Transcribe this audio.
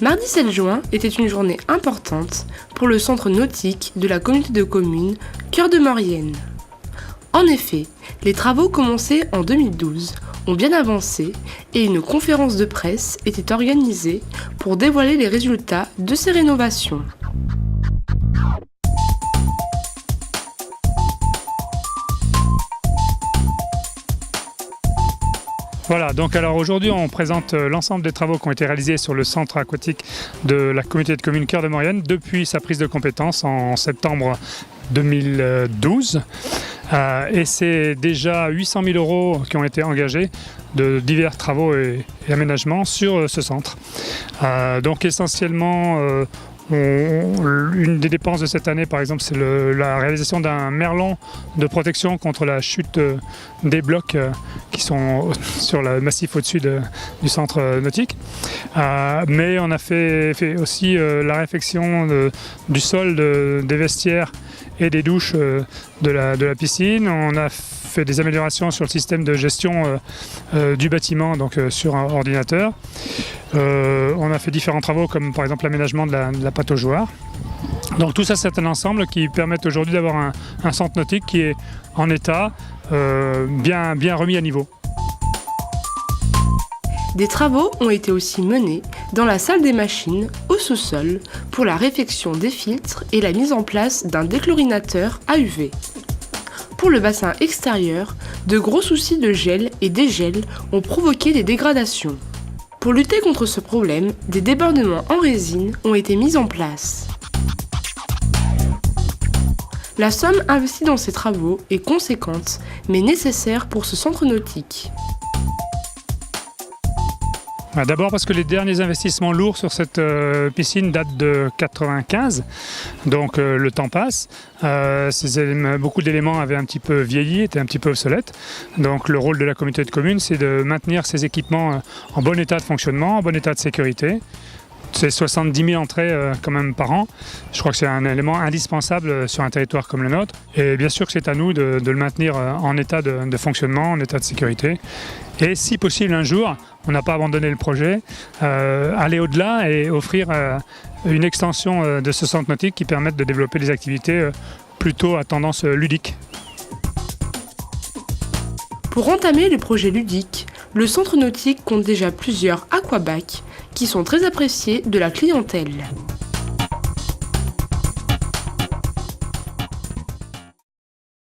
Mardi 7 juin était une journée importante pour le centre nautique de la communauté de communes Cœur de Maurienne. En effet, les travaux commencés en 2012 ont bien avancé et une conférence de presse était organisée pour dévoiler les résultats de ces rénovations. Voilà, donc alors aujourd'hui on présente l'ensemble des travaux qui ont été réalisés sur le centre aquatique de la communauté de communes Cœur de Maurienne depuis sa prise de compétence en septembre 2012. Et c'est déjà 800 000 € qui ont été engagés de divers travaux et aménagements sur ce centre. Donc essentiellement, une des dépenses de cette année, par exemple, c'est la réalisation d'un merlon de protection contre la chute des blocs qui sont sur le massif au-dessus du centre nautique. Mais on a fait aussi la réfection du sol des vestiaires et des douches de la piscine. On a fait des améliorations sur le système de gestion du bâtiment, donc sur un ordinateur. On a fait différents travaux comme par exemple l'aménagement de la pataugeoire. Donc tout ça, c'est un ensemble qui permet aujourd'hui d'avoir un centre nautique qui est en état, bien remis à niveau. Des travaux ont été aussi menés dans la salle des machines, au sous-sol, pour la réfection des filtres et la mise en place d'un déchlorinateur à UV. Pour le bassin extérieur, de gros soucis de gel et dégel ont provoqué des dégradations. Pour lutter contre ce problème, des débordements en résine ont été mis en place. La somme investie dans ces travaux est conséquente, mais nécessaire pour ce centre nautique. D'abord parce que les derniers investissements lourds sur cette piscine datent de 1995, donc le temps passe. Beaucoup d'éléments avaient un petit peu vieilli, étaient un petit peu obsolètes. Donc le rôle de la communauté de communes, c'est de maintenir ces équipements en bon état de fonctionnement, en bon état de sécurité. C'est 70 000 entrées quand même par an. Je crois que c'est un élément indispensable sur un territoire comme le nôtre. Et bien sûr que c'est à nous de le maintenir en état de fonctionnement, en état de sécurité. Et si possible un jour, on n'a pas abandonné le projet, aller au-delà et offrir une extension de ce centre nautique qui permette de développer des activités plutôt à tendance ludique. Pour entamer le projet ludique, le centre nautique compte déjà plusieurs aquabacs qui sont très appréciés de la clientèle.